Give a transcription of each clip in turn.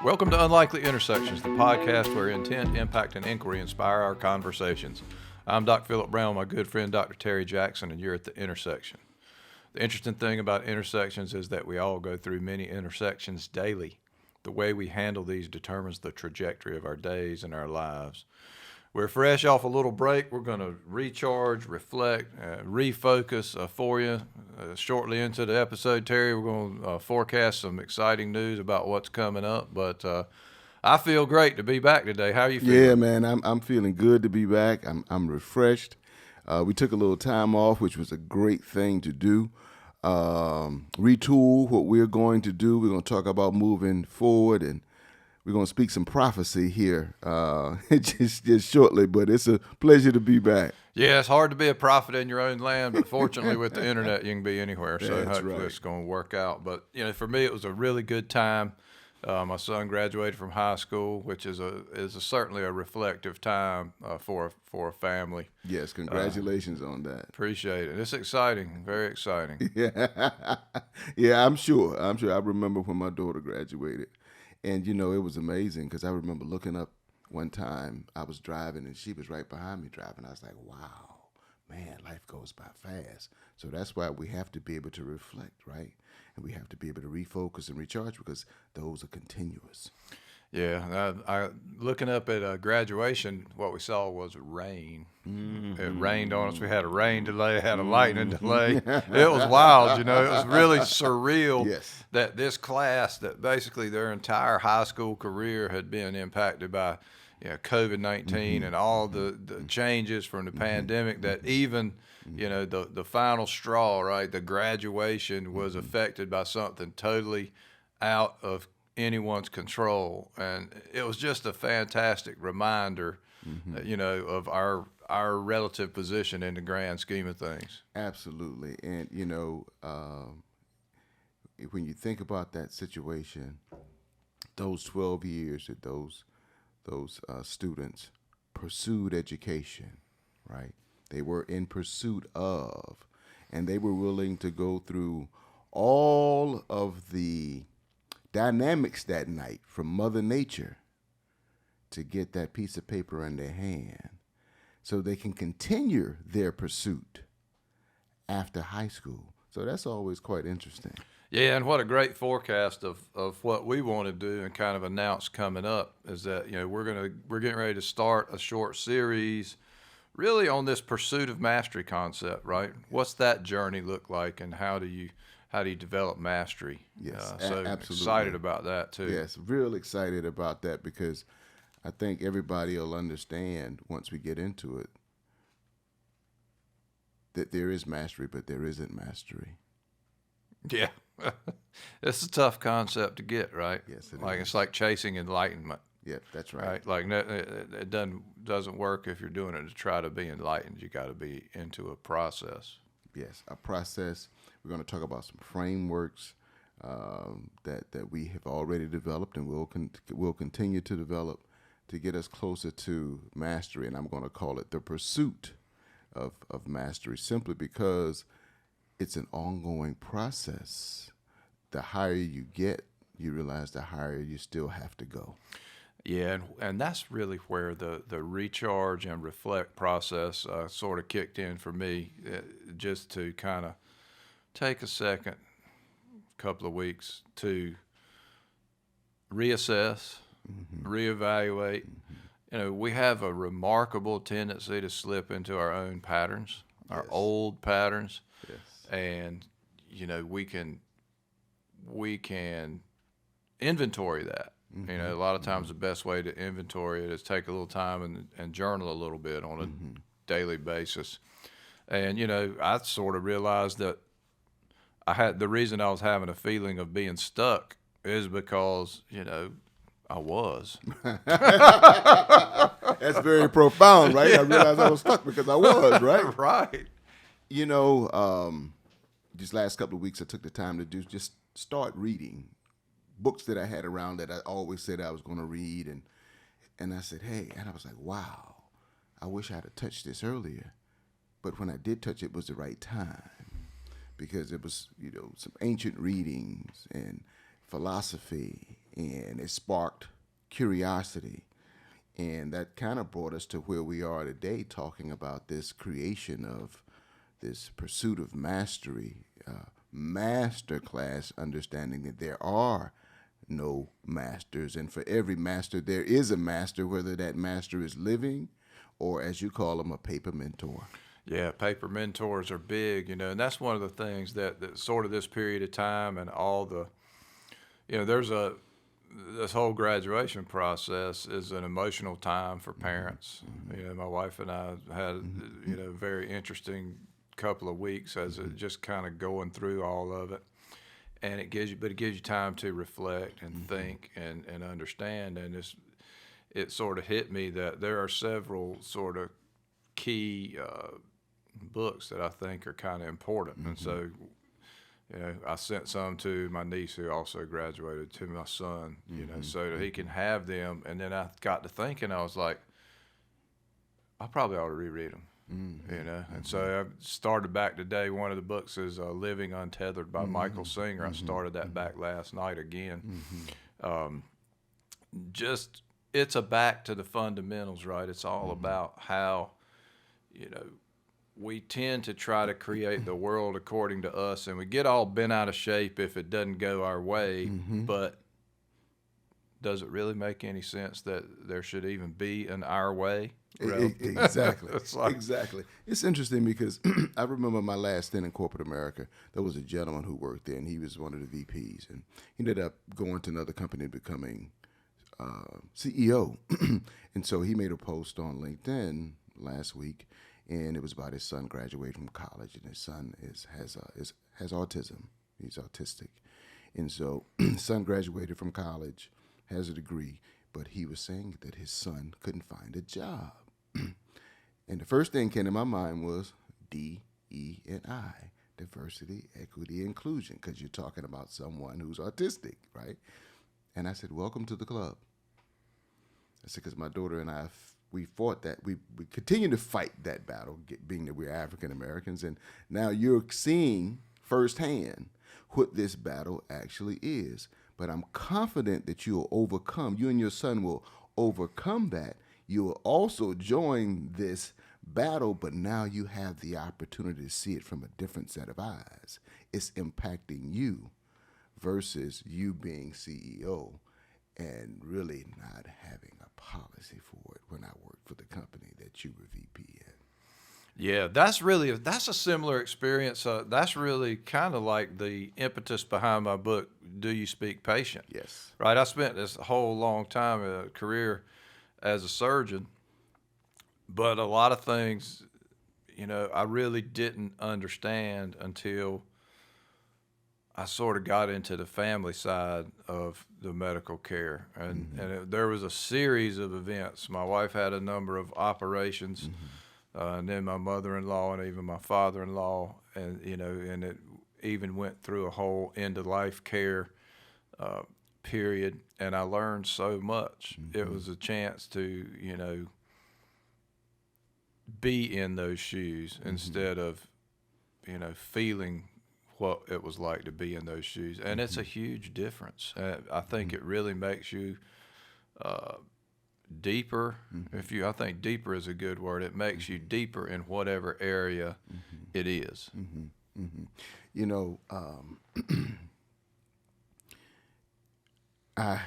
Welcome to Unlikely Intersections, the podcast where intent, impact, and inquiry inspire our conversations. I'm Dr. Philip Brown, my good friend Dr. Terry Jackson, and you're at the intersection. The interesting thing about intersections is that we all go through many intersections daily. The way we handle these determines the trajectory of our days and our lives. We're fresh off a little break. We're going to recharge, reflect, refocus for you. Shortly into the episode, Terry, we're going to forecast some exciting news about what's coming up. But I feel great to be back today. How are you feeling? Yeah, man, I'm feeling good to be back. I'm refreshed. We took a little time off, which was a great thing to do. Retool what we're going to do. We're going to talk about moving forward, and we're going to speak some prophecy here just shortly, but it's a pleasure to be back. Yeah, it's hard to be a prophet in your own land, but fortunately with the internet, you can be anywhere. So That's hopefully right. it's going to work out. But, for me, it was a really good time. My son graduated from high school, which is certainly a reflective time for a family. Yes, congratulations on that. Appreciate it. It's exciting, very exciting. Yeah, I'm sure. I remember when my daughter graduated, and it was amazing because I remember looking up one time. I was driving, and she was right behind me driving. I was like, "Wow, man, life goes by fast." So that's why we have to be able to reflect, right? And we have to be able to refocus and recharge because those are continuous. Yeah, I looking up at graduation, what we saw was rain. It rained on us. We had a rain delay, had a lightning delay. It was wild, It was really surreal Yes. that this class, that basically their entire high school career had been impacted by COVID-19 and all the changes from the pandemic, that even the final straw, right, the graduation was affected by something totally out of anyone's control. And it was just a fantastic reminder of our relative position in the grand scheme of things. Absolutely. And, when you think about that situation, those 12 years that those students pursued education, right? They were in pursuit of, and they were willing to go through all of the dynamics that night from Mother Nature to get that piece of paper in their hand so they can continue their pursuit after high school. So that's always quite interesting. Yeah, and what a great forecast of what we want to do and kind of announce coming up is that we're getting ready to start a short series really on this pursuit of mastery concept, right? What's that journey look like, and how do you develop mastery? Yes, so absolutely. Excited about that too. Yes, real excited about that because I think everybody will understand once we get into it that there is mastery, but there isn't mastery. Yeah. It's a tough concept to get, right? Yes, it like is. It's like chasing enlightenment. Yeah, that's right. Like it doesn't work if you're doing it to try to be enlightened. You got to be into a process. Yes, a process. We're going to talk about some frameworks that we have already developed and will continue to develop to get us closer to mastery. And I'm going to call it the pursuit of mastery, simply because it's an ongoing process. The higher you get, you realize the higher you still have to go. Yeah, and that's really where the recharge and reflect process sort of kicked in for me, just to kind of take a second, couple of weeks to reassess, reevaluate. We have a remarkable tendency to slip into our own patterns, our Yes. old patterns. Yes. And we can inventory that. A lot of times the best way to inventory it is take a little time and journal a little bit on a daily basis. And I sort of realized that the reason I was having a feeling of being stuck is because I was. That's very profound, right? I realized I was stuck because I was, right? Right. These last couple of weeks, I took the time to just start reading books that I had around that I always said I was going to read. And I said, hey, and I was like, wow, I wish I had touched this earlier. But when I did touch it, was the right time because it was, some ancient readings and philosophy and it sparked curiosity. And that kind of brought us to where we are today, talking about this creation of this pursuit of mastery, master class, understanding that there are no masters. And for every master, there is a master, whether that master is living or, as you call them, a paper mentor. Yeah, paper mentors are big, and that's one of the things that sort of this period of time and all the, this whole graduation process is an emotional time for parents. My wife and I had, a very interesting couple of weeks as it just kind of going through all of it. And it gives you time to reflect and think and understand. And it sort of hit me that there are several sort of key books that I think are kind of important. And so, I sent some to my niece who also graduated, to my son, so that he can have them. And then I got to thinking, I was like, I probably ought to reread them. And so I started back today. One of the books is Living Untethered by Michael Singer. I started that back last night again. Just, it's a back to the fundamentals, right? It's all about how, we tend to try to create the world according to us, and we get all bent out of shape if it doesn't go our way. But does it really make any sense that there should even be an our way? Exactly. Exactly. It's interesting because I remember my last stint in corporate America. There was a gentleman who worked there, and he was one of the VPs, and he ended up going to another company and becoming CEO. And so he made a post on LinkedIn last week, and it was about his son graduating from college, and his son has autism. He's autistic, and so his son graduated from college, has a degree, but he was saying that his son couldn't find a job. And the first thing came to my mind was DE&I, diversity, equity, inclusion, because you're talking about someone who's autistic, right? And I said, welcome to the club. I said, because my daughter and I, we fought that. We continue to fight that battle, being that we're African Americans. And now you're seeing firsthand what this battle actually is. But I'm confident that you'll overcome, you and your son will overcome that. You will also join this battle, but now you have the opportunity to see it from a different set of eyes. It's impacting you versus you being CEO and really not having a policy for it when I worked for the company that you were VP at. Yeah, that's a similar experience. That's really kind of like the impetus behind my book, Do You Speak Patient? Yes. Right. I spent this whole long time, a career as a surgeon, but a lot of things, I really didn't understand until I sort of got into the family side of the medical care. And there was a series of events. My wife had a number of operations. And then my mother-in-law and even my father-in-law, and and it even went through a whole end-of-life care period, and I learned so much. It was a chance to be in those shoes instead of feeling what it was like to be in those shoes, and it's a huge difference. I think it really makes you deeper. I think deeper is a good word. It makes you deeper in whatever area it is. I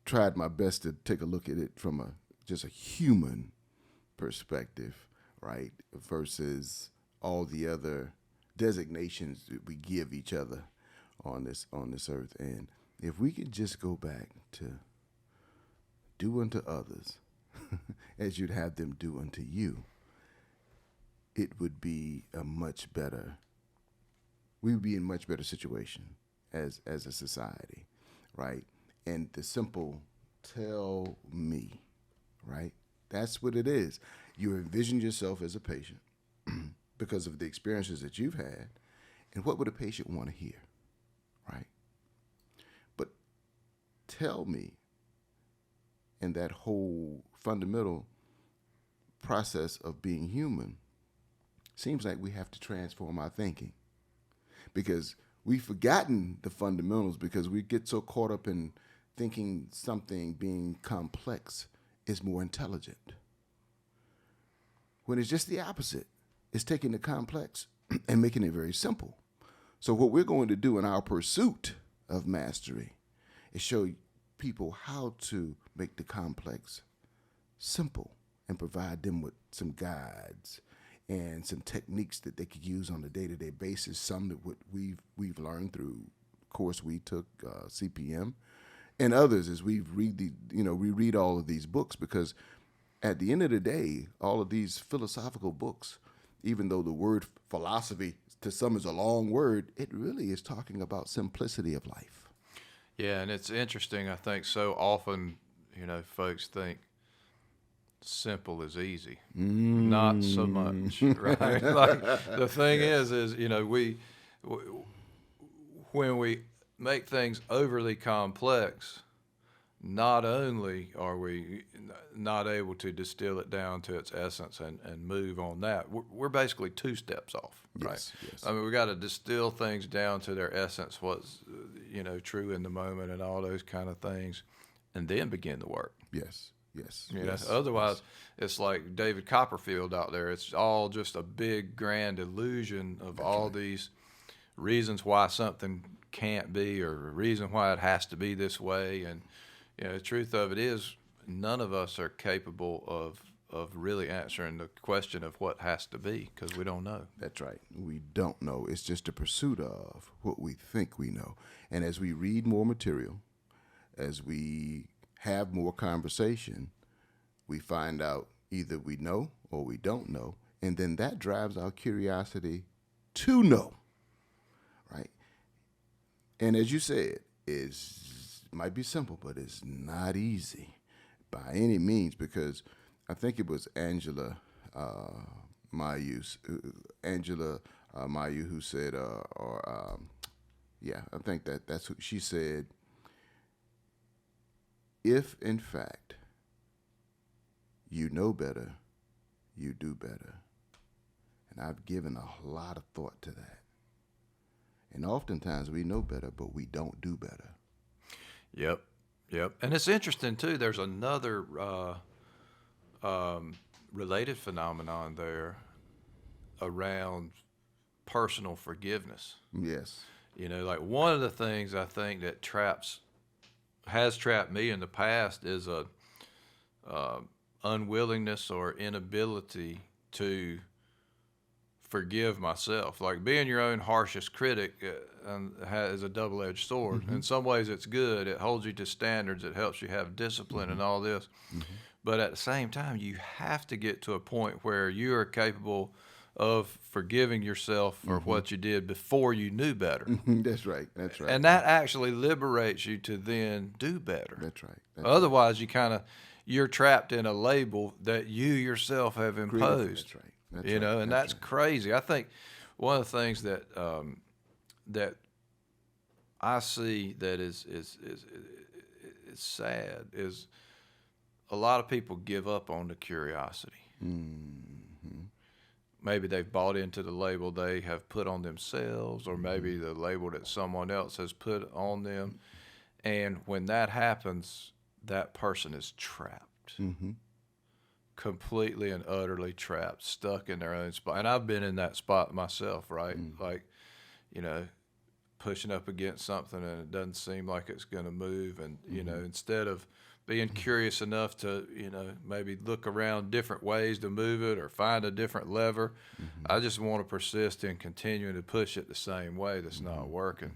tried my best to take a look at it from just a human perspective, right, versus all the other designations that we give each other on this earth. And if we could just go back to do unto others as you'd have them do unto you, it would be we would be in much better situation as a society, right? And the simple tell me, right? That's what it is. You envision yourself as a patient because of the experiences that you've had, and what would a patient want to hear, right? But tell me, in that whole fundamental process of being human, seems like we have to transform our thinking, because we've forgotten the fundamentals because we get so caught up in thinking something being complex is more intelligent. When it's just the opposite. It's taking the complex and making it very simple. So what we're going to do in our pursuit of mastery is show people how to make the complex simple and provide them with some guides and some techniques that they could use on a day-to-day basis. Some that what we've learned through course we took, CPM, and others as we read all of these books, because at the end of the day, all of these philosophical books, even though the word philosophy to some is a long word, it really is talking about simplicity of life. Yeah, and it's interesting. I think so often, folks think simple is easy. Not so much, right? Like the thing is when we make things overly complex, not only are we not able to distill it down to its essence and move on that, we're basically 2 steps off, right? Yes. I mean, we got to distill things down to their essence, what's, true in the moment and all those kind of things, and then begin the work. Yes. Otherwise, it's like David Copperfield out there. It's all just a big, grand illusion of all these reasons why something can't be, or a reason why it has to be this way. And the truth of it is, none of us are capable of really answering the question of what has to be, because we don't know. That's right. We don't know. It's just a pursuit of what we think we know. And as we read more material, as we have more conversation, we find out either we know or we don't know, and then that drives our curiosity to know, right? And as you said, it might be simple, but it's not easy by any means, because I think it was Angela Mayu who said, I think that's who she said. If, in fact, you know better, you do better. And I've given a lot of thought to that. And oftentimes we know better, but we don't do better. Yep. And it's interesting, too. There's another related phenomenon there around personal forgiveness. Yes. Like one of the things I think that has trapped me in the past is a unwillingness or inability to forgive myself. Like being your own harshest critic is a double-edged sword. Mm-hmm. In some ways it's good. It holds you to standards. It helps you have discipline and all this. Mm-hmm. But at the same time, you have to get to a point where you are capable of forgiving yourself for what you did before you knew better. That's right. And that actually liberates you to then do better. That's right. Otherwise, you're trapped in a label that you yourself have imposed. That's right. And that's crazy. I think one of the things that that I see that is sad is a lot of people give up on the curiosity. Mm-hmm. Maybe they've bought into the label they have put on themselves, or maybe the label that someone else has put on them. And when that happens, that person is trapped. Mm-hmm. Completely and utterly trapped, stuck in their own spot. And I've been in that spot myself, right? Mm-hmm. Like, pushing up against something and it doesn't seem like it's going to move. And, instead of being curious enough to, maybe look around different ways to move it or find a different lever, I just want to persist in continuing to push it the same way that's not working.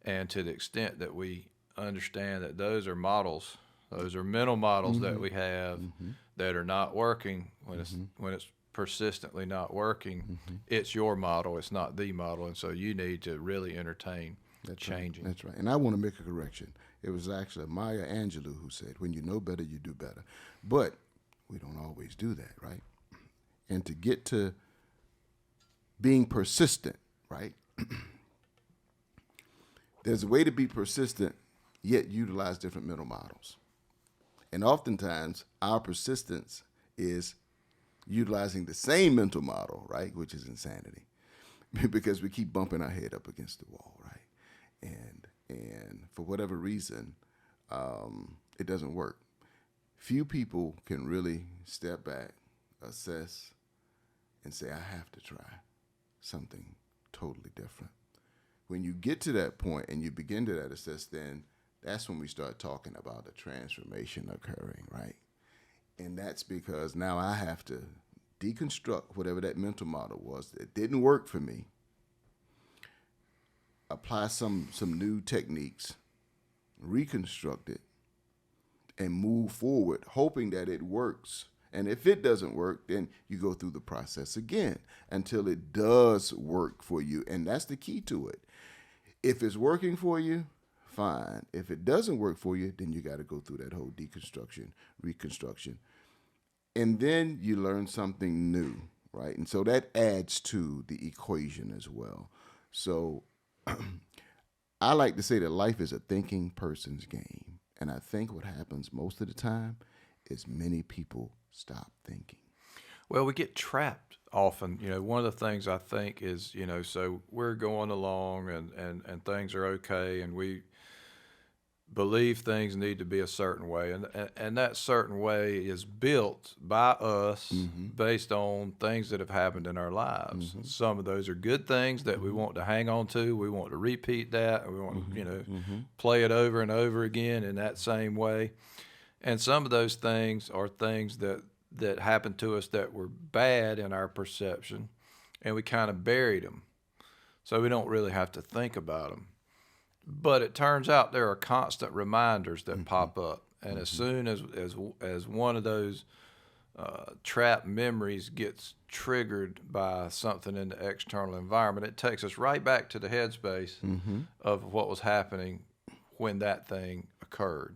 And to the extent that we understand that those are models, those are mental models that we have that are not working when it's persistently not working. It's your model, it's not the model, and so you need to really entertain changing. That's right. And I want to make a correction. It was actually Maya Angelou who said, when you know better, you do better. But we don't always do that, right? And to get to being persistent, right? There's a way to be persistent, yet utilize different mental models. And oftentimes, our persistence is utilizing the same mental model, right, which is insanity. because we keep bumping our head up against the wall, right? And for whatever reason, it doesn't work. Few people can really step back, assess, and say, I have to try something totally different. When you get to that point and you begin to that assess, then that's when we start talking about a transformation occurring, right? And that's because now I have to deconstruct whatever that mental model was that didn't work for me, apply some new techniques, reconstruct it, and move forward, hoping that it works. And if it doesn't work, then you go through the process again until it does work for you. And that's the key to it. If it's working for you, fine. If it doesn't work for you, then you got to go through that whole deconstruction, reconstruction. And then you learn something new, right? And so that adds to the equation as well. So I like to say that life is a thinking person's game. And I think what happens most of the time is many people stop thinking. Well, we get trapped often. One of the things I think is, so we're going along and things are okay, and we believe things need to be a certain way. And that certain way is built by us based on things that have happened in our lives. Some of those are good things that we want to hang on to. We want to repeat that. And we want to, play it over and over again in that same way. And some of those things are things that happened to us that were bad in our perception, and we kind of buried them. So we don't really have to think about them. But it turns out there are constant reminders that pop up. And as soon as one of those trapped memories gets triggered by something in the external environment, it takes us right back to the headspace of what was happening when that thing occurred.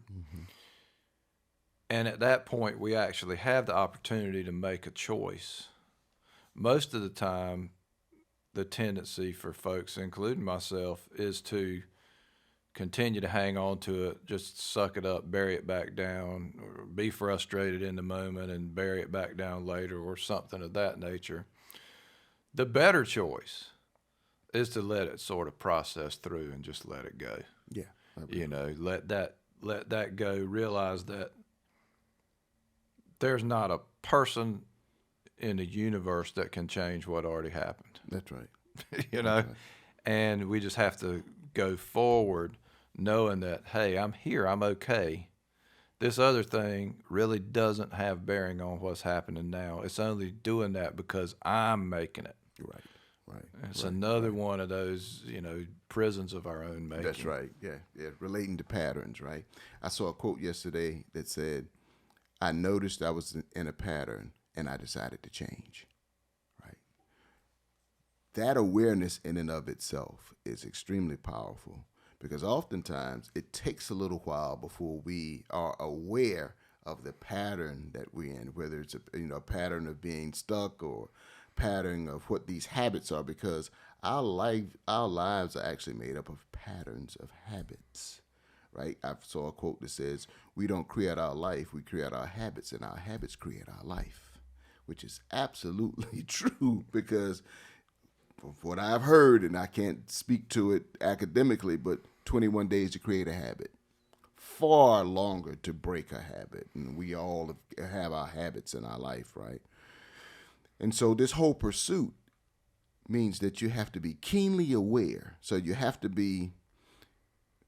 And at that point, we actually have the opportunity to make a choice. Most of the time, the tendency for folks, including myself, is to continue to hang on to it, just suck it up, bury it back down, or be frustrated in the moment and bury it back down later, or something of that nature. The better choice is to let it sort of process through and just let it go. Yeah. Let that go. Realize that there's not a person in the universe that can change what already happened. That's right. That's right. And we just have to go forward knowing that, hey, I'm here, I'm okay. This other thing really doesn't have bearing on what's happening now. It's only doing that because I'm making it. Right. It's another one of those, prisons of our own making. That's right. Yeah. Relating to patterns, right? I saw a quote yesterday that said, I noticed I was in a pattern and I decided to change, right? That awareness in and of itself is extremely powerful because oftentimes it takes a little while before we are aware of the pattern that we're in, whether it's a pattern of being stuck or pattern of what these habits are, because our lives are actually made up of patterns of habits. Right? I saw a quote that says, we don't create our life, we create our habits, and our habits create our life, which is absolutely true because from what I've heard, and I can't speak to it academically, but 21 days to create a habit, far longer to break a habit. And we all have our habits in our life, right? And so this whole pursuit means that you have to be keenly aware. So you have to be,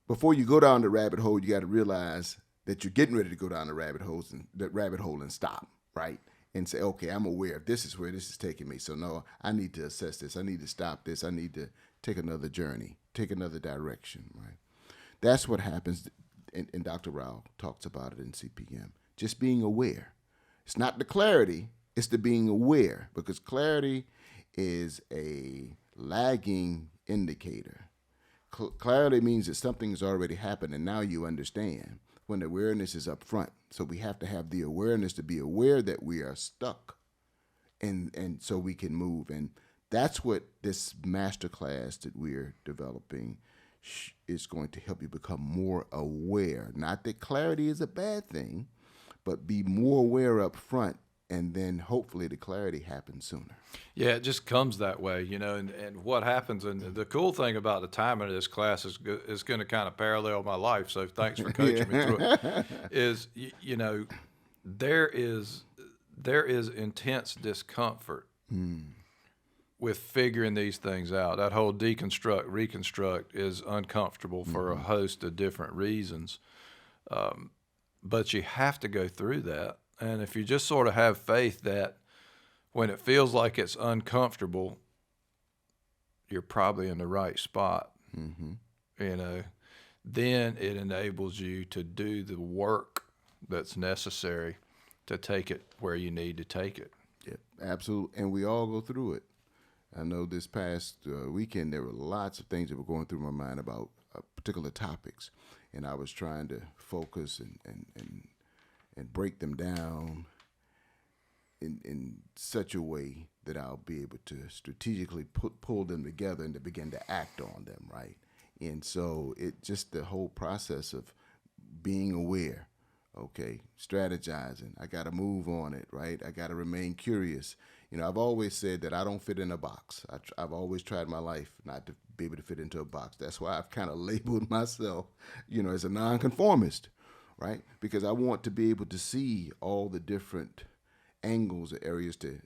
before you go down the rabbit hole, you got to realize that you're getting ready to go down the rabbit hole and stop, right? And say, okay, I'm aware of this is where this is taking me. So no, I need to assess this. I need to stop this. I need to take another journey, take another direction, right? That's what happens. And Dr. Rao talks about it in CPM. Just being aware. It's not the clarity, it's the being aware, because clarity is a lagging indicator. Clarity means that something has already happened and now you understand, when awareness is up front. So we have to have the awareness to be aware that we are stuck and so we can move. And that's what this masterclass that we're developing is going to help you become more aware. Not that clarity is a bad thing, but be more aware up front and then hopefully the clarity happens sooner. Yeah, it just comes that way, and what happens, and the cool thing about the timing of this class is going to kind of parallel my life, so thanks for coaching me through it, is, there is intense discomfort with figuring these things out. That whole deconstruct, reconstruct is uncomfortable for a host of different reasons. But you have to go through that. And if you just sort of have faith that when it feels like it's uncomfortable, you're probably in the right spot, then it enables you to do the work that's necessary to take it where you need to take it. Yeah, absolutely. And we all go through it. I know this past weekend there were lots of things that were going through my mind about particular topics, and I was trying to focus and break them down in such a way that I'll be able to strategically pull them together and to begin to act on them, right? And so it just the whole process of being aware, okay, strategizing. I got to move on it, right? I got to remain curious. I've always said that I don't fit in a box. I've always tried my life not to be able to fit into a box. That's why I've kind of labeled myself, as a nonconformist, right? Because I want to be able to see all the different angles or areas to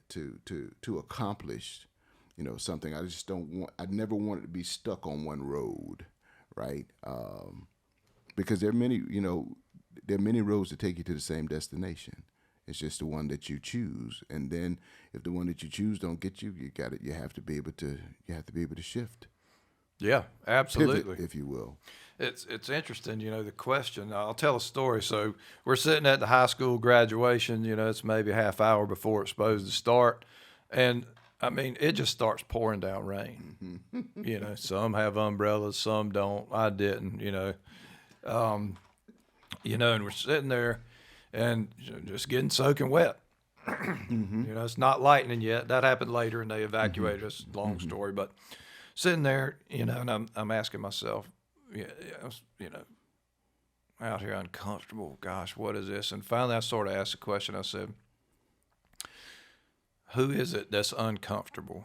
accomplish, something. I just don't want. I never wanted to be stuck on one road, right? Because there are many, there are many roads that take you to the same destination. It's just the one that you choose, and then if the one that you choose don't get you, you have to be able to shift. Yeah, absolutely. Pivot, if you will. It's interesting, the question. I'll tell a story. So we're sitting at the high school graduation, it's maybe a half hour before it's supposed to start. And I mean, it just starts pouring down rain. Some have umbrellas, some don't. I didn't, and we're sitting there and just getting soaking wet. It's not lightning yet. That happened later and they evacuated us. Long story, but sitting there, and I'm asking myself, out here uncomfortable. Gosh, what is this? And finally, I sort of asked the question. I said, "Who is it that's uncomfortable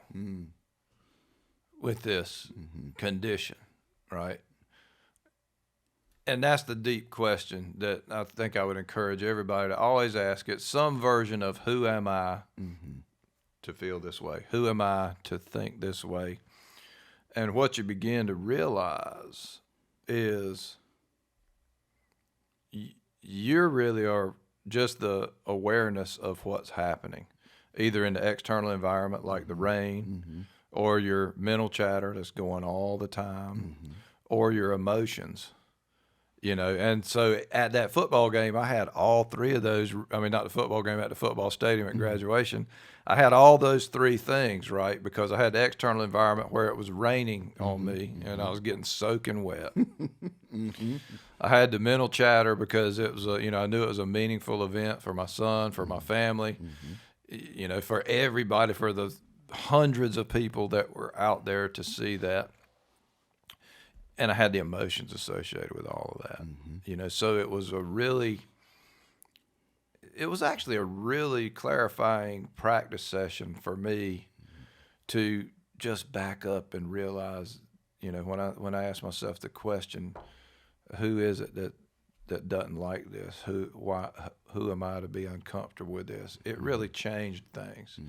with this condition?" Right? And that's the deep question that I think I would encourage everybody to always ask. It's some version of who am I to feel this way? Who am I to think this way? And what you begin to realize is you really are just the awareness of what's happening, either in the external environment like the rain, or your mental chatter that's going all the time, or your emotions. And so at that football game, I had all three of those. I mean, not the football game, at the football stadium at graduation. I had all those three things, right? Because I had the external environment where it was raining on me and I was getting soaking wet. I had the mental chatter because it was, I knew it was a meaningful event for my son, for my family, for everybody, for the hundreds of people that were out there to see that. And I had the emotions associated with all of that, so it was actually a really clarifying practice session for me to just back up and realize, when I ask myself the question, who is it that doesn't like this? Who am I to be uncomfortable with this? It really changed things.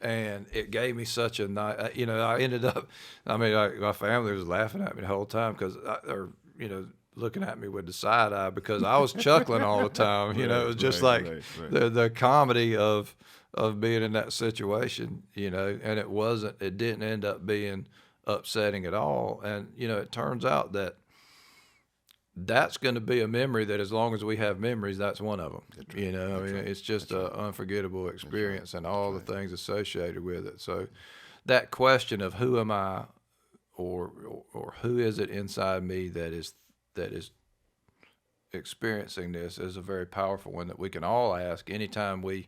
And it gave me such a nice, I ended up, my family was laughing at me the whole time looking at me with the side eye because I was chuckling all the time. It was just the comedy of being in that situation, and it didn't end up being upsetting at all. And, it turns out that's going to be a memory that as long as we have memories, that's one of them. It's just an unforgettable experience and all the things associated with it. So that question of who am I or who is it inside me that is experiencing this is a very powerful one that we can all ask anytime we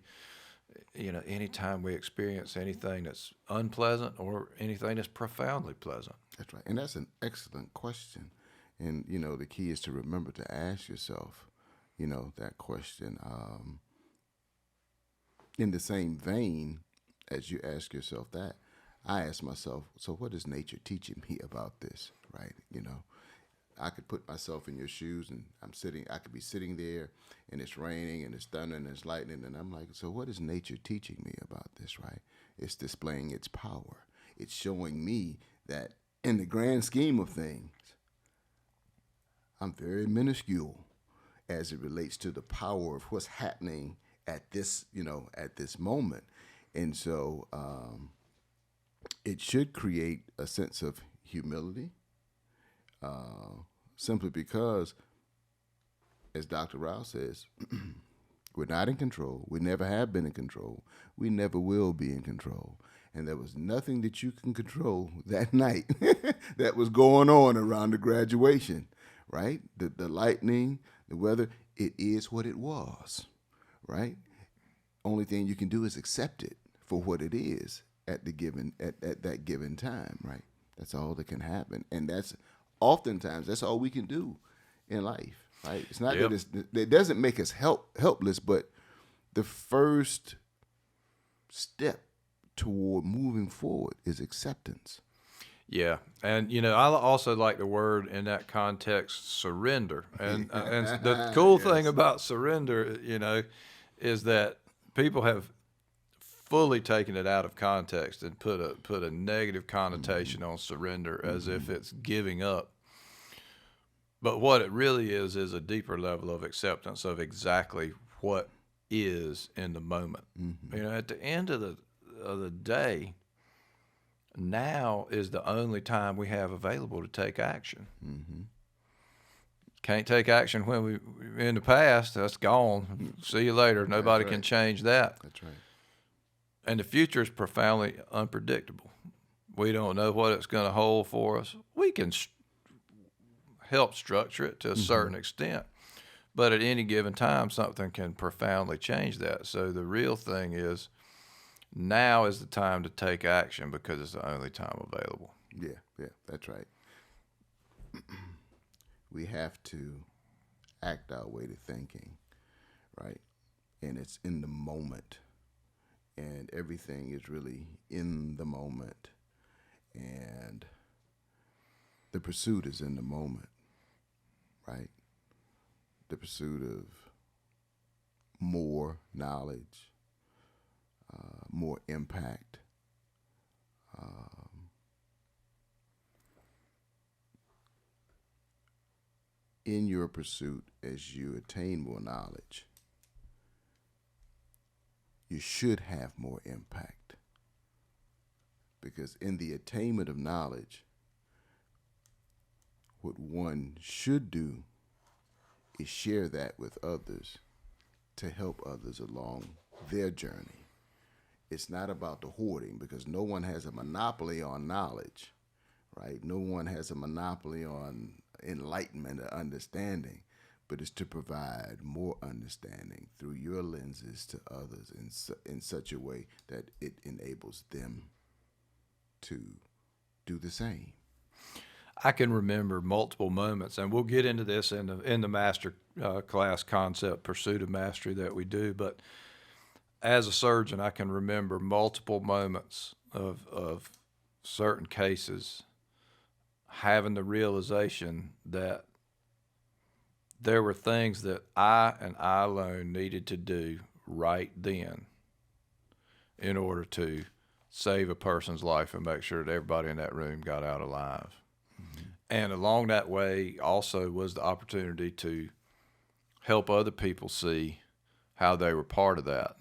experience anything that's unpleasant or anything that's profoundly pleasant. That's right. And that's an excellent question. And, the key is to remember to ask yourself, that question. in the same vein, as you ask yourself that, I ask myself, so what is nature teaching me about this, right? I could put myself in your shoes, and I could be sitting there and it's raining and it's thunder and it's lightning, and I'm like, so what is nature teaching me about this, right? It's displaying its power. It's showing me that in the grand scheme of things, I'm very minuscule as it relates to the power of what's happening at this moment. And so it should create a sense of humility, simply because, as Dr. Rao says, we're not in control. We never have been in control. We never will be in control. And there was nothing that you can control that night that was going on around the graduation, right? The lightning, the weather, it is what it was, right? Only thing you can do is accept it for what it is at that given time, right? That's all that can happen. And oftentimes that's all we can do in life, right? It's not Yep. that it doesn't make us helpless, but the first step toward moving forward is acceptance. Yeah, and I also like the word in that context, surrender. And the cool thing about surrender, is that people have fully taken it out of context and put a negative connotation on surrender as if it's giving up. But what it really is a deeper level of acceptance of exactly what is in the moment. At the end of the day, now is the only time we have available to take action. Can't take action when we in the past. That's gone. See you later. Nobody can change that. That's right. And the future is profoundly unpredictable. We don't know what it's going to hold for us. We can help structure it to a certain extent, but at any given time, something can profoundly change that. So the real thing is, now is the time to take action because it's the only time available. Yeah, that's right. We have to act our way to thinking, right? And it's in the moment. And everything is really in the moment. And the pursuit is in the moment, right? The pursuit of more knowledge, more impact. In your pursuit, as you attain more knowledge, you should have more impact. Because in the attainment of knowledge, what one should do is share that with others to help others along their journey. It's not about the hoarding, because no one has a monopoly on knowledge, right? No one has a monopoly on enlightenment or understanding, but it's to provide more understanding through your lenses to others in such a way that it enables them to do the same. I can remember multiple moments, and we'll get into this in the master class concept, Pursuit of Mastery, that we do. But as a surgeon, I can remember multiple moments of certain cases having the realization that there were things that I and I alone needed to do right then in order to save a person's life and make sure that everybody in that room got out alive. And along that way also was the opportunity to help other people see how they were part of that.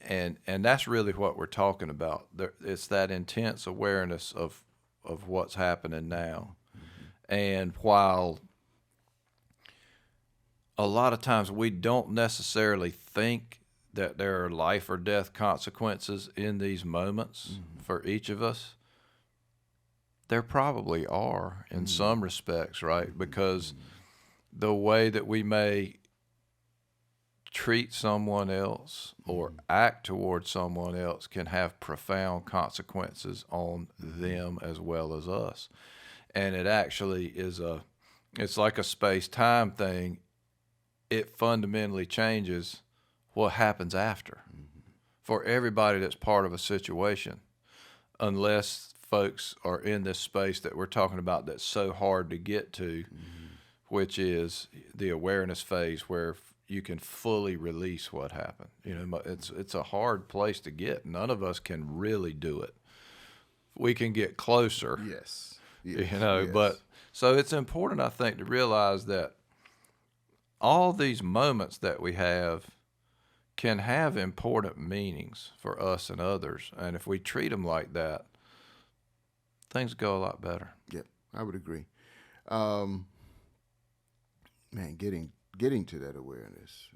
And that's really what we're talking about. It's that intense awareness of what's happening now. And while a lot of times we don't necessarily think that there are life or death consequences in these moments for each of us, there probably are in some respects, right? Because the way that we may treat someone else or act towards someone else can have profound consequences on them as well as us. And it actually it's like a space-time thing. It fundamentally changes what happens after for everybody that's part of a situation, unless folks are in this space that we're talking about that's so hard to get to, which is the awareness phase where you can fully release what happened. You know, it's a hard place to get. None of us can really do it. We can get closer, Yes. you Yes. know, Yes. but so it's important, I think, to realize that all these moments that we have can have important meanings for us and others. And if we treat them like that, things go a lot better. Yep. I would agree. Um, Man, getting to that awareness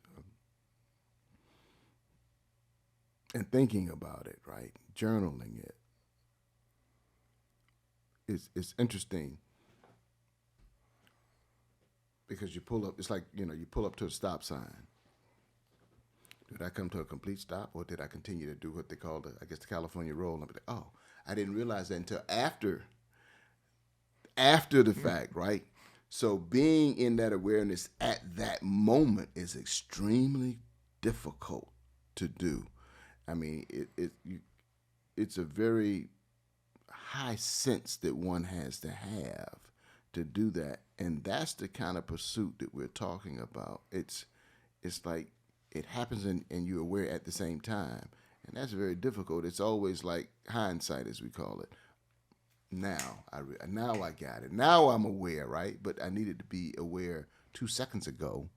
and thinking about it, right? Journaling it. It's interesting because you pull up. It's like you pull up to a stop sign. Did I come to a complete stop, or did I continue to do what they call the California roll? And I'm like, oh, I didn't realize that until after the fact, right? So being in that awareness at that moment is extremely difficult to do. I mean, it's a very high sense that one has to do that, and that's the kind of pursuit that we're talking about. It's like it happens and you're aware at the same time, and that's very difficult. It's always like hindsight, as we call it. Now I got it. Now I'm aware, right? But I needed to be aware 2 seconds ago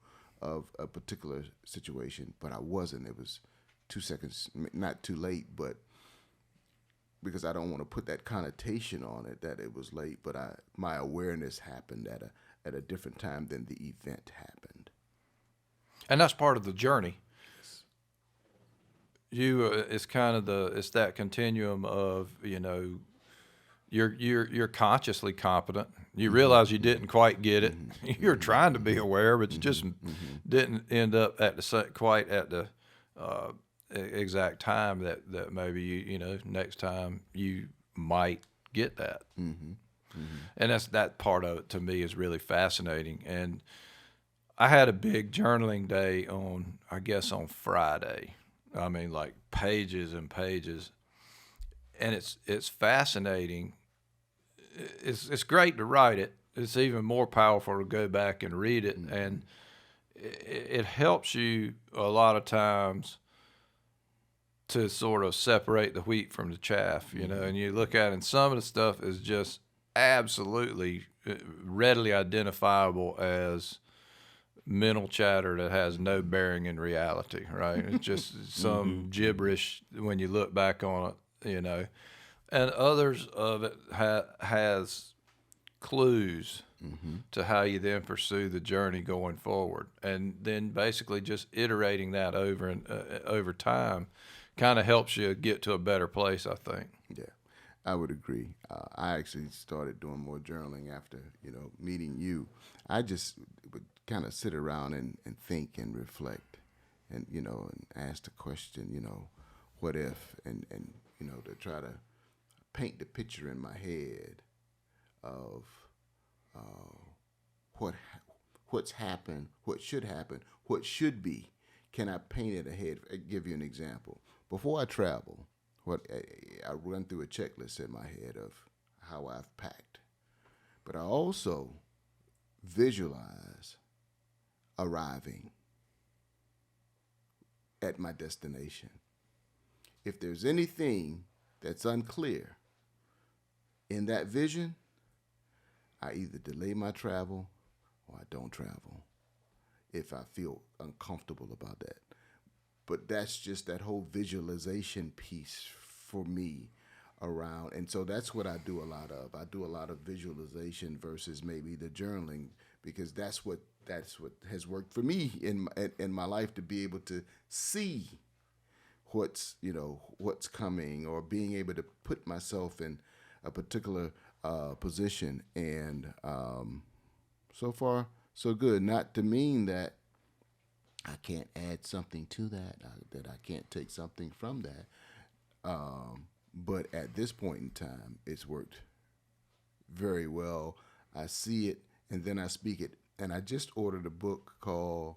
of a particular situation, but I wasn't. It was 2 seconds, not too late, but because I don't want to put that connotation on it that it was late, but my awareness happened at a different time than the event happened. And that's part of the journey. It's kind of it's that continuum of, you're consciously competent. You realize you didn't quite get it. You're trying to be aware, but you just didn't end up quite at the exact time that maybe next time you might get that. And that part of it to me is really fascinating. And I had a big journaling day on Friday. I mean, like pages and pages, and it's fascinating. It's great to write it. It's even more powerful to go back and read it, and it helps you a lot of times to sort of separate the wheat from the chaff, and you look at it, and some of the stuff is just absolutely readily identifiable as mental chatter that has no bearing in reality, right? It's just some gibberish when you look back on it, and others of it has clues to how you then pursue the journey going forward, and then basically just iterating that over and over time kind of helps you get to a better place, I think. Yeah, I would agree. I actually started doing more journaling after meeting you. I just would kind of sit around and think and reflect, and and ask the question, what if, and to try to paint the picture in my head of what's happened, what should happen, what should be. Can I paint it ahead? I'll give you an example. Before I travel, I run through a checklist in my head of how I've packed, but I also visualize arriving at my destination. If there's anything that's unclear in that vision, I either delay my travel or I don't travel if I feel uncomfortable about that. But that's just that whole visualization piece for me around. And so that's what I do a lot of. I do a lot of visualization versus maybe the journaling, because that's what has worked for me in my life, to be able to see what's coming, or being able to put myself in a particular position. And so far, so good. Not to mean that I can't add something to that, that I can't take something from that. But at this point in time, it's worked very well. I see it, and then I speak it. And I just ordered a book called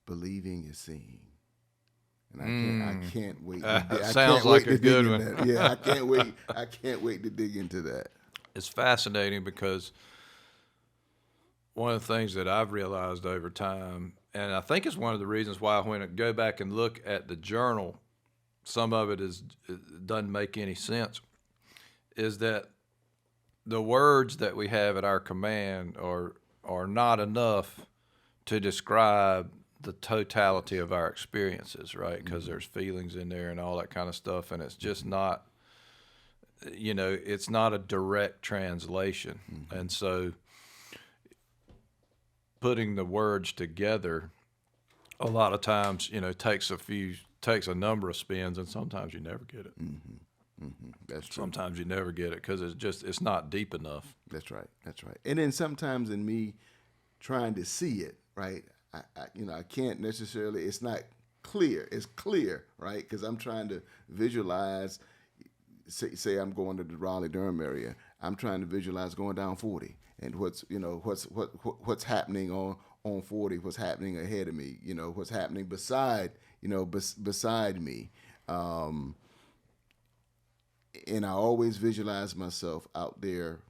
believing is seeing. And I can't wait. I Sounds can't like wait a to dig good in one. that. Yeah, I can't wait. I can't wait to dig into that. It's fascinating because one of the things that I've realized over time, and I think it's one of the reasons why when I go back and look at the journal, some of it doesn't make any sense, is that the words that we have at our command are not enough to describe the totality of our experiences, right? Because there's feelings in there and all that kind of stuff, and it's just not, it's not a direct translation. And so putting the words together a lot of times, takes a number of spins, and sometimes you never get it. That's true. Sometimes you never get it because it's not deep enough. That's right. That's right. And then sometimes in me trying to see it, right? I can't necessarily. It's not clear. It's clear, right? Because I'm trying to visualize. Say I'm going to the Raleigh-Durham area. I'm trying to visualize going down 40 and what's happening on 40. What's happening ahead of me? What's happening beside me. And I always visualize myself out there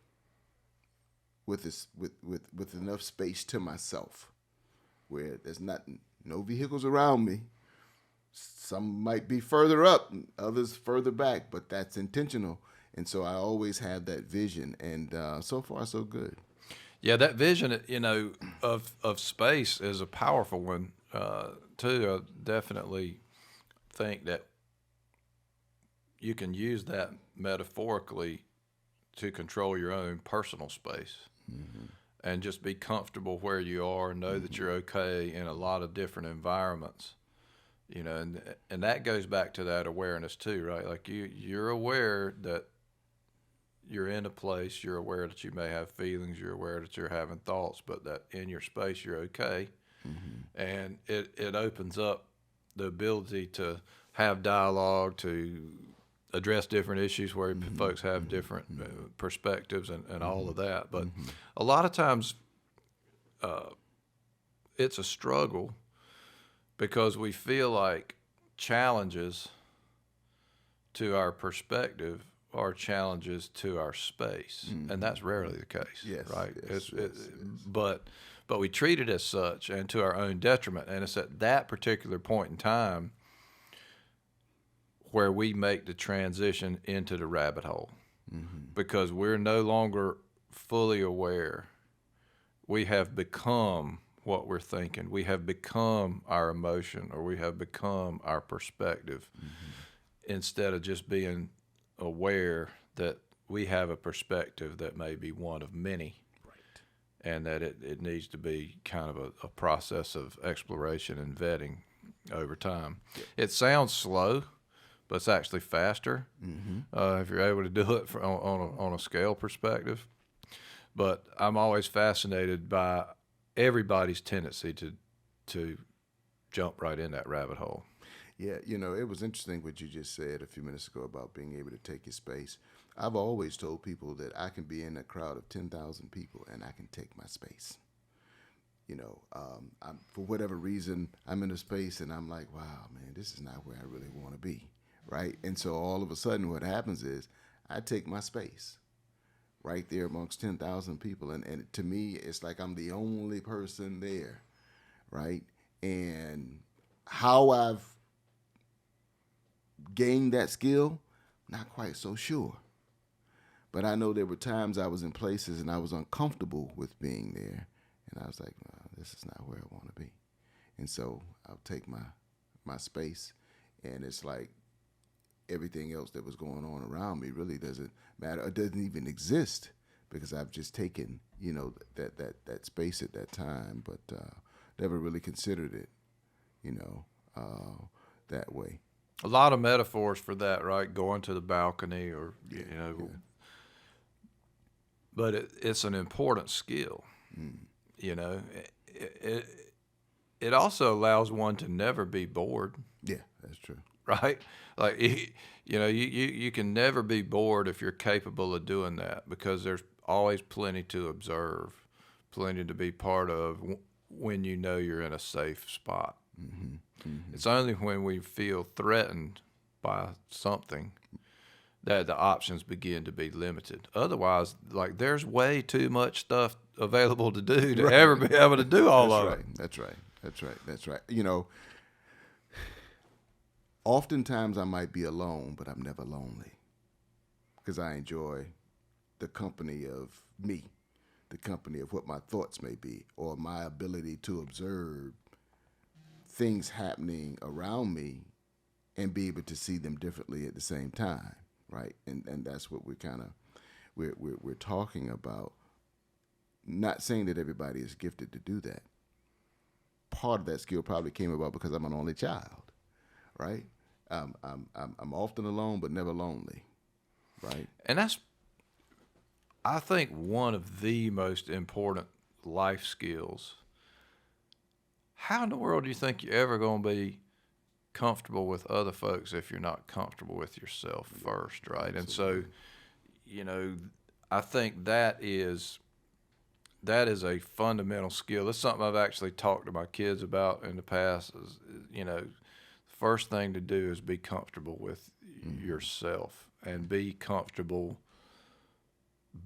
with enough space to myself, where there's no vehicles around me. Some might be further up, others further back, but that's intentional. And so I always have that vision, and so far so good. Yeah, that vision, of space is a powerful one too. I definitely think that you can use that metaphorically to control your own personal space and just be comfortable where you are and know that you're okay in a lot of different environments. And that goes back to that awareness too, right? Like you're aware that you're in a place, you're aware that you may have feelings, you're aware that you're having thoughts, but that in your space you're okay. And it opens up the ability to have dialogue, to address different issues where folks have different perspectives and all of that. But a lot of times it's a struggle because we feel like challenges to our perspective are challenges to our space, and that's rarely the case. Yes, right? yes, But we treat it as such, and to our own detriment. And it's at that particular point in time where we make the transition into the rabbit hole, because we're no longer fully aware. We have become what we're thinking. We have become our emotion, or we have become our perspective, instead of just being aware that we have a perspective that may be one of many, and that it needs to be kind of a process of exploration and vetting over time. It sounds slow, but it's actually faster if you're able to do it on a scale perspective. But I'm always fascinated by everybody's tendency to jump right in that rabbit hole. Yeah, it was interesting what you just said a few minutes ago about being able to take your space. I've always told people that I can be in a crowd of 10,000 people and I can take my space. For whatever reason, I'm in a space and I'm like, wow, man, this is not where I really want to be, right? And so all of a sudden what happens is I take my space right there amongst 10,000 people. And to me, it's like I'm the only person there, right? And how I've gained that skill, not quite so sure. But I know there were times I was in places and I was uncomfortable with being there. And I was like, no, this is not where I want to be. And so I'll take my space, and it's like everything else that was going on around me really doesn't matter. It doesn't even exist because I've just taken, that space at that time, but never really considered it, that way. A lot of metaphors for that, right? Going to the balcony, or but it's an important skill. It also allows one to never be bored. Yeah, that's true. Right? Like, you can never be bored if you're capable of doing that, because there's always plenty to observe, plenty to be part of when you're in a safe spot. It's only when we feel threatened by something that the options begin to be limited. Otherwise, like, there's way too much stuff available to do to ever be able to do all of it. That's right. That's right. You know, oftentimes I might be alone, but I'm never lonely because I enjoy the company of me, the company of what my thoughts may be, or my ability to observe things happening around me and be able to see them differently at the same time, right? And that's what we're talking about. Not saying that everybody is gifted to do that. Part of that skill probably came about because I'm an only child, right? I'm often alone, but never lonely, right? And that's, I think, one of the most important life skills. How in the world do you think you're ever going to be comfortable with other folks if you're not comfortable with yourself first, right? Absolutely. And so, you know, I think that is a fundamental skill. It's something I've actually talked to my kids about in the past. Is, you know, the first thing to do is be comfortable with yourself and be comfortable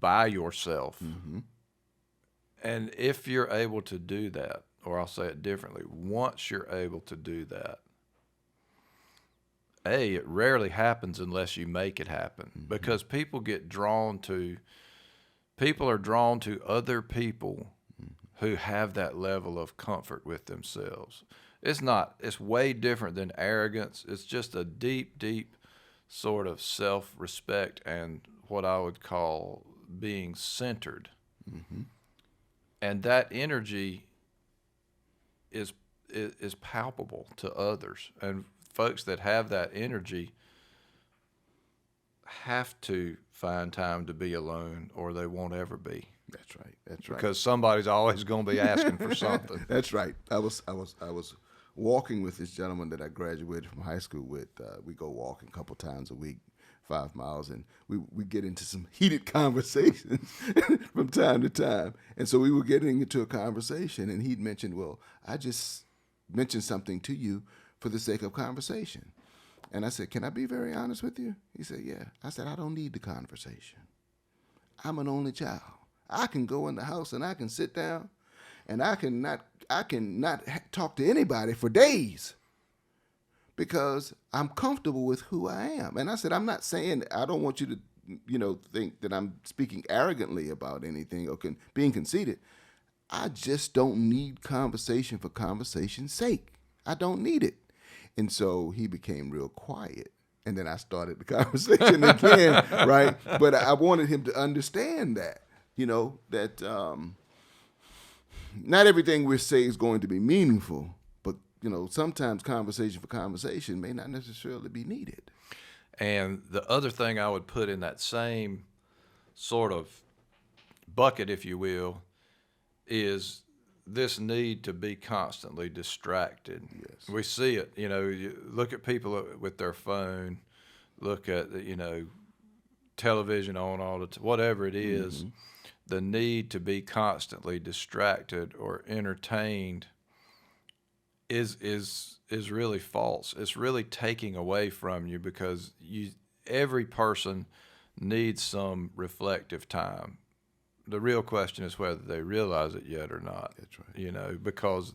by yourself. And if you're able to do that, or I'll say it differently, once you're able to do that, it rarely happens unless you make it happen, because people are drawn to other people who have that level of comfort with themselves. It's way different than arrogance. It's just a deep, deep sort of self-respect and what I would call being centered. And that energy is palpable to others. And folks that have that energy have to find time to be alone, or they won't ever be. That's right. Because somebody's always going to be asking for something. That's right. I was walking with this gentleman that I graduated from high school with. We go walking a couple times a week, 5 miles, and we get into some heated conversations from time to time. And so we were getting into a conversation, and he'd mentioned, well, I just mentioned something to you for the sake of conversation. And I said, can I be very honest with you? He said, yeah. I said, I don't need the conversation. I'm an only child. I can go in the house and I can sit down and I cannot talk to anybody for days because I'm comfortable with who I am. And I said, I'm not saying, I don't want you to, think that I'm speaking arrogantly about anything or being conceited. I just don't need conversation for conversation's sake. I don't need it. And so he became real quiet. And then I started the conversation again, right? But I wanted him to understand that, that not everything we say is going to be meaningful. But, sometimes conversation for conversation may not necessarily be needed. And the other thing I would put in that same sort of bucket, if you will, is this need to be constantly distracted. Yes. We see it, you look at people with their phone, look at, television on all the time, whatever it is, the need to be constantly distracted or entertained is really false. It's really taking away from you, because every person needs some reflective time. The real question is whether they realize it yet or not. That's right. Because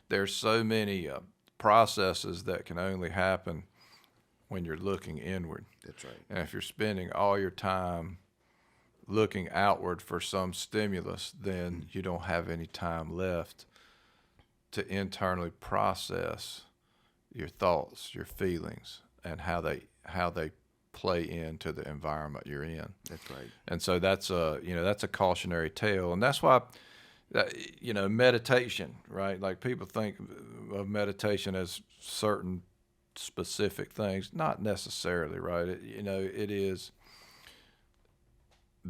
there's so many processes that can only happen when you're looking inward. That's right. And if you're spending all your time looking outward for some stimulus, then you don't have any time left to internally process your thoughts, your feelings, and how they play into the environment you're in. That's right. And so that's a cautionary tale. And that's why, meditation, right? Like, people think of meditation as certain specific things. Not necessarily, right? It is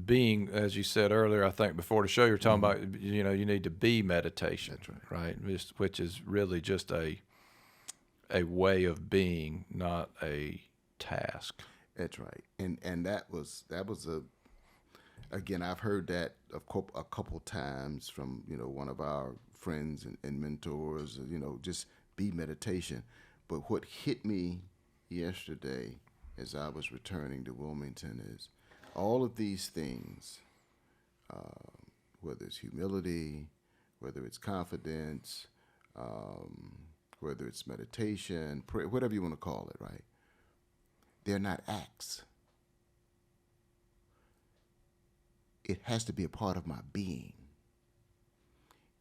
being, as you said earlier, I think before the show, you were talking about, you need to be meditation. That's right. Which is really just a way of being, not a task. That's right. And that was again, I've heard that a couple times from, one of our friends and mentors, just be meditation. But what hit me yesterday as I was returning to Wilmington is all of these things, whether it's humility, whether it's confidence, whether it's meditation, prayer, whatever you want to call it, right? They're not acts. It has to be a part of my being.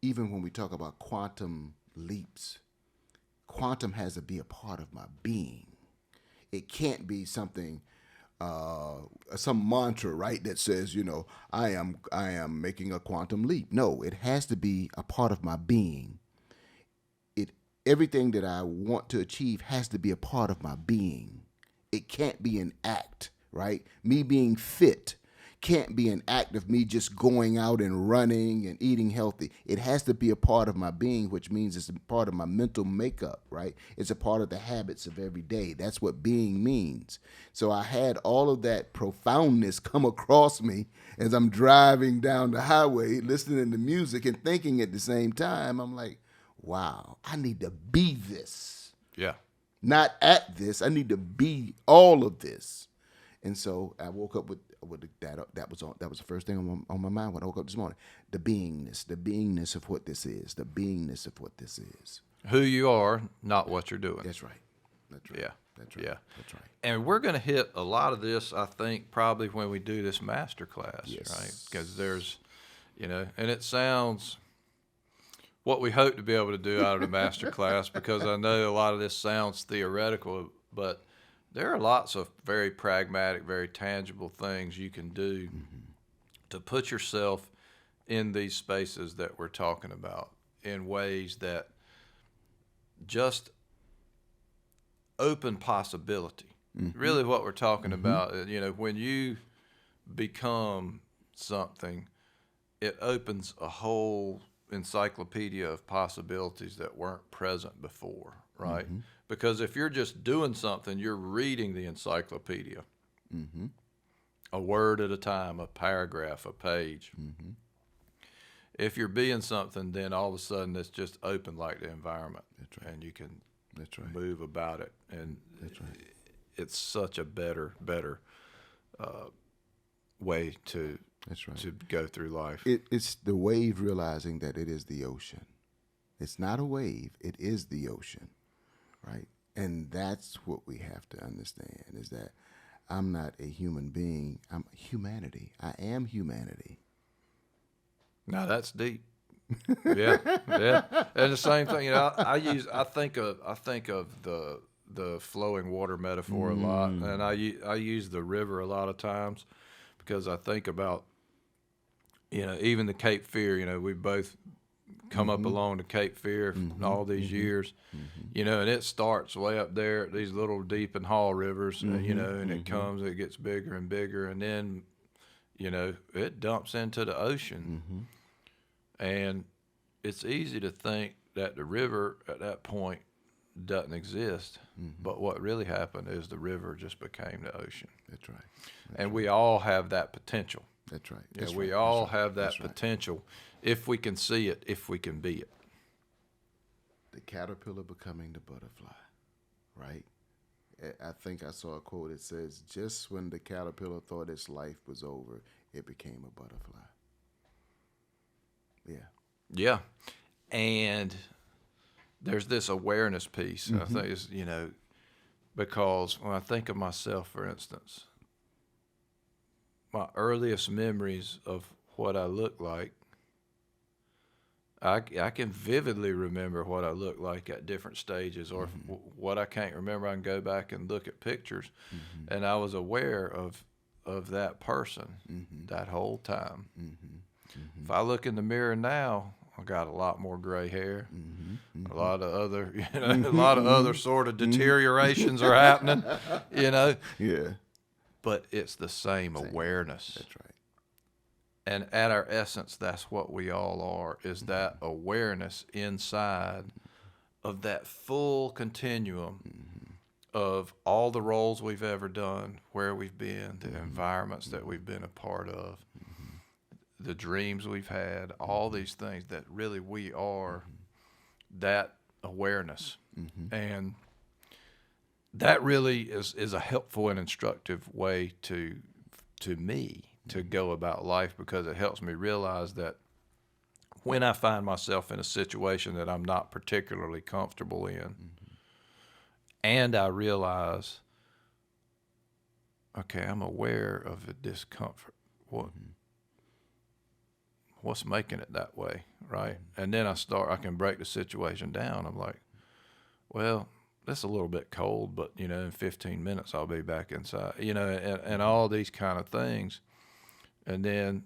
Even when we talk about quantum leaps, quantum has to be a part of my being. It can't be something, some mantra, right, that says, I am making a quantum leap. No, it has to be a part of my being. Everything that I want to achieve has to be a part of my being. It can't be an act, right? Me being fit can't be an act of me just going out and running and eating healthy. It has to be a part of my being, which means it's a part of my mental makeup, right? It's a part of the habits of every day. That's what being means. So I had all of that profoundness come across me as I'm driving down the highway, listening to music and thinking at the same time. I'm like, wow, I need to be this. Yeah. Not at this. I need to be all of this. And so I woke up with that. That was the first thing on my mind when I woke up this morning. The beingness of what this is. The beingness of what this is. Who you are, not what you're doing. That's right. That's right. Yeah. That's right. Yeah. That's right. And we're going to hit a lot of this, I think, probably when we do this master class, Yes. right? Because there's, and it sounds what we hope to be able to do out of the master class, because I know a lot of this sounds theoretical, but there are lots of very pragmatic, very tangible things you can do to put yourself in these spaces that we're talking about in ways that just open possibility. Really what we're talking about, when you become something, it opens a whole encyclopedia of possibilities that weren't present before, right? Because if you're just doing something, you're reading the encyclopedia, a word at a time, a paragraph, a page. If you're being something, then all of a sudden it's just open like the environment. That's right. And you can That's right. move about it. And That's right. it's such a better way to That's right. to go through life. It's the wave realizing that it is the ocean. It's not a wave. It is the ocean, right? And that's what we have to understand, is that I'm not a human being. I'm humanity. I am humanity. Now that's deep. Yeah. And the same thing, I think of the flowing water metaphor a lot, and I use the river a lot of times, because I think about, even the Cape Fear. We both come up along the Cape Fear all these years, and it starts way up there at these little deep and Hall rivers, and it gets bigger and bigger, and then, it dumps into the ocean. And it's easy to think that the river at that point doesn't exist, but what really happened is the river just became the ocean. That's right. And we all have that potential. That's right. Yeah, That's we right. all That's right. have that That's right. potential if we can see it, if we can be it. The caterpillar becoming the butterfly, right? I think I saw a quote that says, just when the caterpillar thought its life was over, it became a butterfly. Yeah. Yeah. And there's this awareness piece. I think it's, because when I think of myself, for instance, my earliest memories of what I look like, I can vividly remember what I look like at different stages, or what I can't remember, I can go back and look at pictures, and I was aware of that person that whole time. If I look in the mirror now, I got a lot more gray hair, a lot of other, a lot of other sort of deteriorations are happening, Yeah. But it's the same awareness. That's right. And at our essence, that's what we all are, is that awareness inside of that full continuum of all the roles we've ever done, where we've been, the environments that we've been a part of, the dreams we've had, all these things that really we are, that awareness. And that really is a helpful and instructive way to me to go about life, because it helps me realize that when I find myself in a situation that I'm not particularly comfortable in, and I realize, okay, I'm aware of the discomfort. What's making it that way, right? And then I can break the situation down. I'm like, well, that's a little bit cold, but in 15 minutes I'll be back inside, and all these kind of things. And then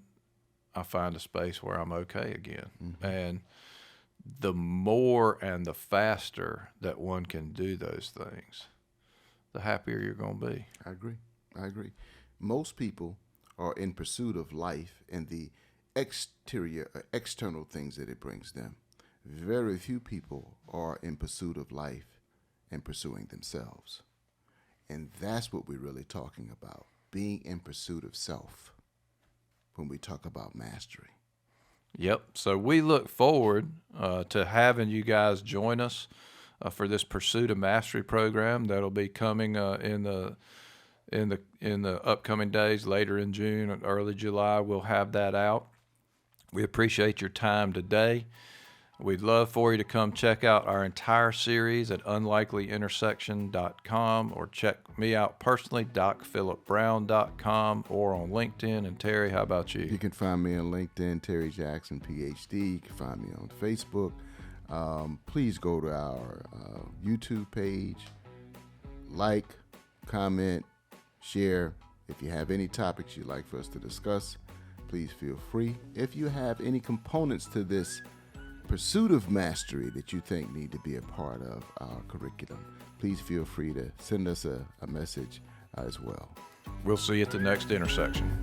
I find a space where I'm okay again. And the more and the faster that one can do those things, the happier you're going to be. I agree. Most people are in pursuit of life and the external things that it brings them. Very few people are in pursuit of life and pursuing themselves. And that's what we're really talking about, being in pursuit of self when we talk about mastery. Yep. So we look forward to having you guys join us for this Pursuit of Mastery program that'll be coming in the upcoming days, later in June and early July. We'll have that out. We appreciate your time today. We'd love for you to come check out our entire series at unlikelyintersection.com, or check me out personally, docphilipbrown.com, or on LinkedIn. And Terry, how about you? You can find me on LinkedIn, Terry Jackson, PhD. You can find me on Facebook. Please go to our YouTube page, like, comment, share. If you have any topics you'd like for us to discuss, please feel free. If you have any components to this pursuit of mastery that you think need to be a part of our curriculum, please feel free to send us a message as well. We'll see you at the next intersection.